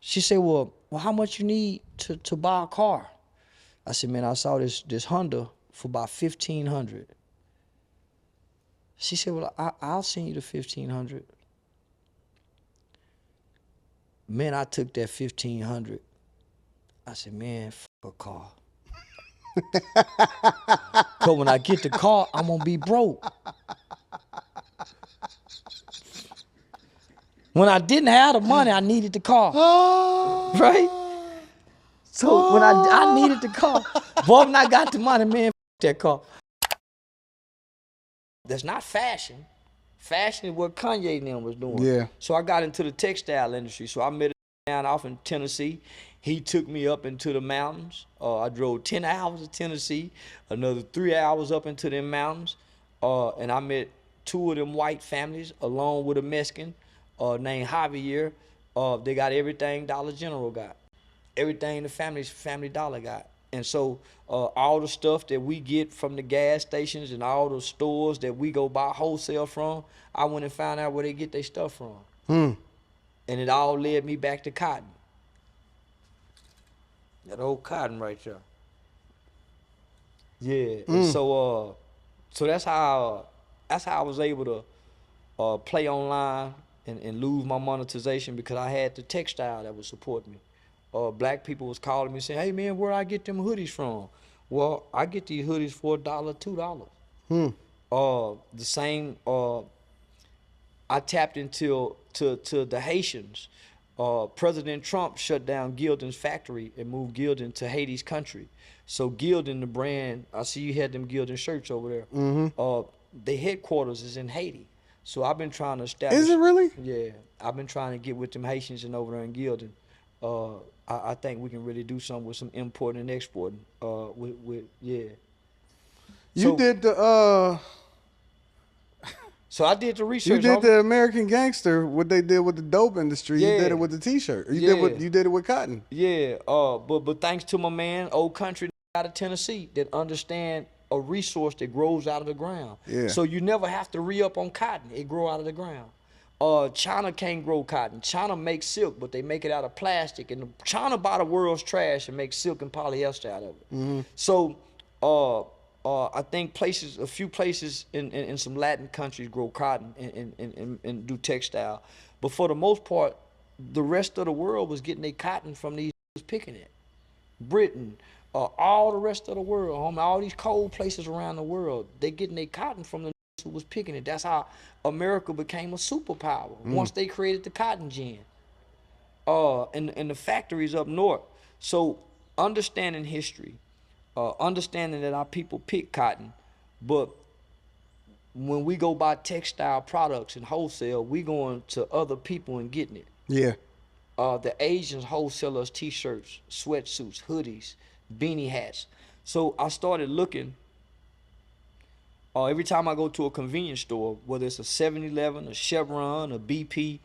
She said, well, how much you need to buy a car? I said, man, I saw this Honda for about 1,500. She said, well, I'll send you the 1,500. Man, I took that 1,500. I said, man, a car. Cause when I get the car, I'm gonna be broke. When I didn't have the money, I needed the car. Right? So when I needed the car, boy, when I got the money, man, that car. That's not fashion. Fashion is what Kanye and them was doing. Yeah. So I got into the textile industry. So I met a man off in Tennessee. He took me up into the mountains. I drove 10 hours to Tennessee, another 3 hours up into them mountains. And I met two of them white families along with a Mexican named Javier. They got everything Dollar General got. Everything the Family Dollar got. And so all the stuff that we get from the gas stations and all the stores that we go buy wholesale from, I went and found out where they get their stuff from. And it all led me back to cotton. That old cotton right there. Yeah. And so that's how I was able to play online and lose my monetization, because I had the textile that would support me. Black people was calling me saying, hey man, where I get them hoodies from? Well, I get these hoodies for $1, $2. The same, I tapped into the Haitians. President Trump shut down Gildan's factory and moved Gildan to Haiti's country. So Gildan, the brand, I see you had them Gildan shirts over there. The headquarters is in Haiti. So I've been trying to establish. Is it really? Yeah, I've been trying to get with them Haitians and over there in Gildan. I think we can really do something with some importing and exporting. Yeah. You did the So I did the research. You did the American Gangster, what they did with the dope industry. Yeah. You did it with the T-shirt. You did it with cotton. Yeah. But thanks to my man, Old Country out of Tennessee, that understand a resource that grows out of the ground. Yeah. So you never have to re-up on cotton. It grow out of the ground. China can't grow cotton. China makes silk, but they make it out of plastic. And China buy the world's trash and make silk and polyester out of it. So I think a few places in some Latin countries grow cotton and do textile. But for the most part, the rest of the world was getting their cotton from these picking it. Britain, all the rest of the world, all these cold places around the world, they getting their cotton from the who was picking it. That's how America became a superpower once they created the cotton gin. And the factories up north. So understanding history, understanding that our people pick cotton, but when we go buy textile products and wholesale, we going to other people and getting it. Yeah. The Asians wholesale us t-shirts, sweatsuits, hoodies, beanie hats. So I started looking. Every time I go to a convenience store, whether it's a 7-Eleven, a Chevron, a BP,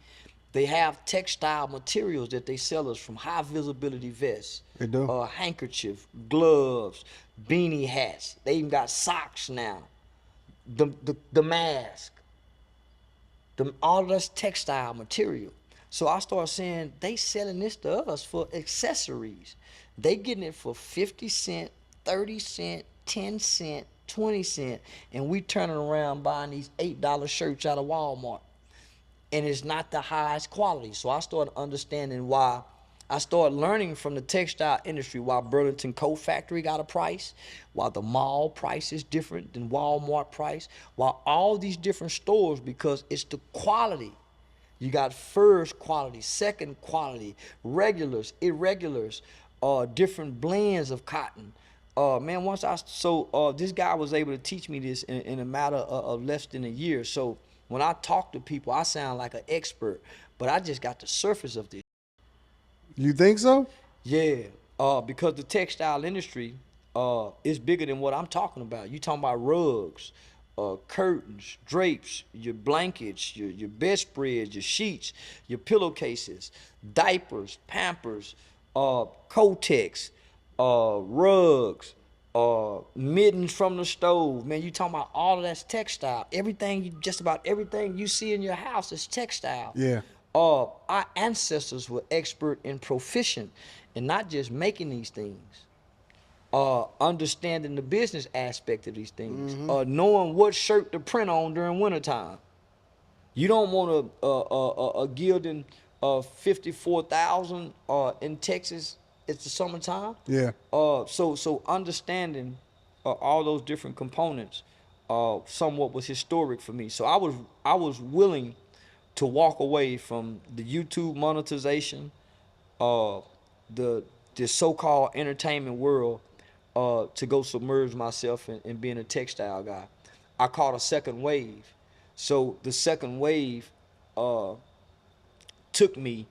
they have textile materials that they sell us, from high visibility vests, They do. Handkerchief, gloves, beanie hats. They even got socks now. The mask. All of that's textile material. So I started saying, they selling this to us for accessories. They getting it for 50 cents, 30 cents, 10 cents, 20 cents, and we turning around buying these $8 shirts out of Walmart. And it's not the highest quality. So I started understanding why. I started learning from the textile industry why Burlington Coat Factory got a price, why the mall price is different than Walmart price, why all these different stores, because it's the quality. You got first quality, second quality, regulars, irregulars, different blends of cotton. Man, this guy was able to teach me this in a matter of less than a year. So when I talk to people, I sound like an expert, but I just got the surface of this. You think so? Yeah, because the textile industry is bigger than what I'm talking about. You talking about rugs, curtains, drapes, your blankets, your bedspreads, your sheets, your pillowcases, diapers, Pampers, Kotex, rugs, mittens from the stove. Man, you talking about all of that's textile. Just about everything you see in your house is textile. Yeah. our ancestors were expert and proficient in not just making these things, understanding the business aspect of these things, knowing what shirt to print on during wintertime. You don't want a gilding of 54,000 in Texas. It's the summertime. Yeah. So understanding all those different components, somewhat was historic for me. So I was willing to walk away from the YouTube monetization, the so-called entertainment world, to go submerge myself in being a textile guy. I caught a second wave. So the second wave took me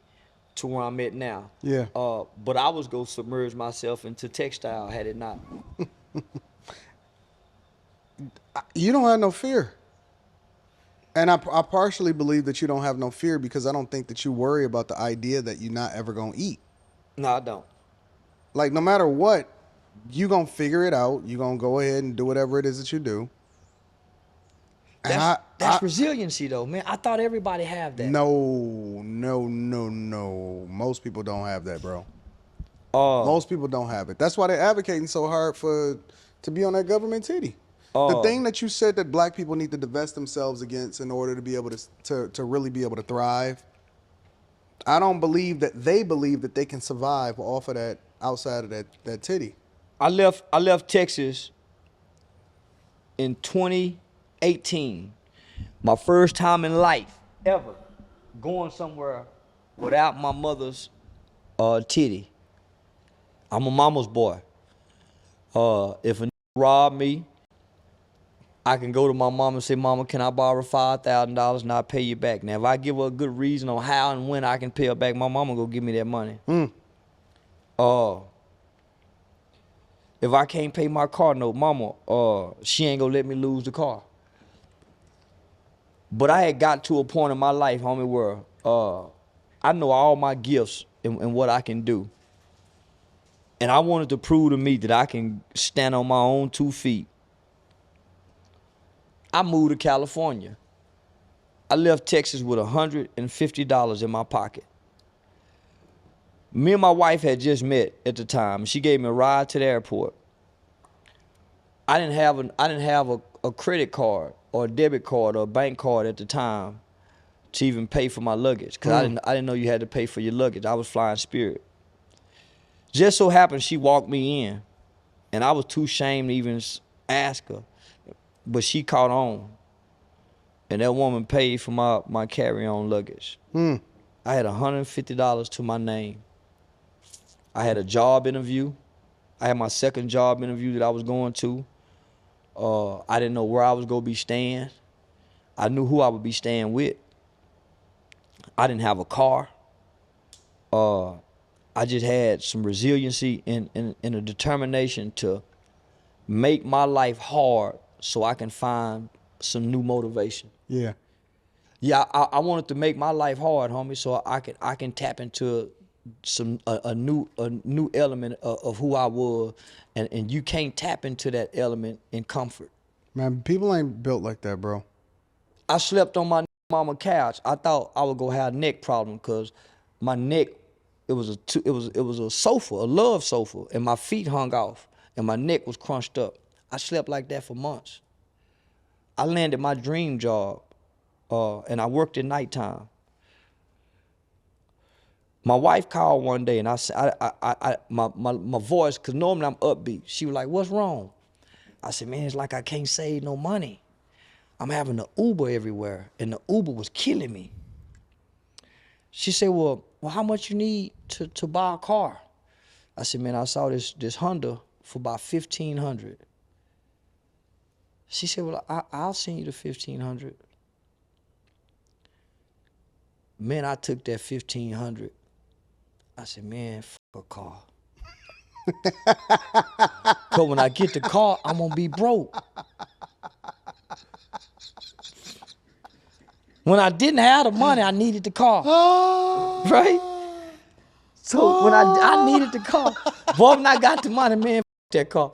to where I'm at now. Yeah. But I was going to submerge myself into textile had it not. You don't have no fear. And I partially believe that you don't have no fear because I don't think that you worry about the idea that you're not ever going to eat. No, I don't. Like, no matter what, you going to figure it out. You're going to go ahead and do whatever it is that you do. That's resiliency, though, man. I thought everybody have that. No. Most people don't have that, bro. Most people don't have it. That's why they're advocating so hard to be on that government titty. The thing that you said that black people need to divest themselves against in order to be able to really be able to thrive, I don't believe that they believe that they can survive off of that, outside of that titty. I left Texas in 2018. My first time in life ever going somewhere without my mother's titty. I'm a mama's boy. If a rob me, I can go to my mama and say, Mama, can I borrow $5,000 and I'll pay you back? Now, if I give her a good reason on how and when I can pay her back, my mama go give me that money. If I can't pay my car note, mama, she ain't gonna let me lose the car. But I had got to a point in my life, homie, where I know all my gifts and what I can do. And I wanted to prove to me that I can stand on my own 2 feet. I moved to California. I left Texas with $150 in my pocket. Me and my wife had just met at the time. She gave me a ride to the airport. I didn't have a credit card or a debit card or a bank card at the time to even pay for my luggage, because I didn't know you had to pay for your luggage. I was flying Spirit. Just so happened she walked me in, and I was too ashamed to even ask her, but she caught on, and that woman paid for my carry-on luggage. I had $150 to my name. I had a job interview. I had my second job interview that I was going to. I didn't know where I was going to be staying. I knew who I would be staying with. I didn't have a car. I just had some resiliency and a determination to make my life hard so I can find some new motivation. Yeah. Yeah, I wanted to make my life hard, homie, so I can tap into a new element of who I was, and you can't tap into that element in comfort. Man, people ain't built like that, bro. I slept on my mama couch. I thought I would go have a neck problem because my neck, it was a sofa, a love sofa, and my feet hung off and my neck was crunched up. I slept like that for months. I landed my dream job, and I worked at nighttime. My wife called one day, and I said, my voice, because normally I'm upbeat. She was like, "What's wrong?" I said, "Man, it's like I can't save no money. I'm having the Uber everywhere, and the Uber was killing me." She said, well, how much you need to buy a car? I said, "Man, I saw this Honda for about $1,500. She said, "Well, I'll send you the $1,500. Man, I took that $1,500. I said, "Man, f a car." Cause when I get the car, I'm gonna be broke. When I didn't have the money, I needed the car. Right? So when I needed the car, boy, when I got the money, man, f that car.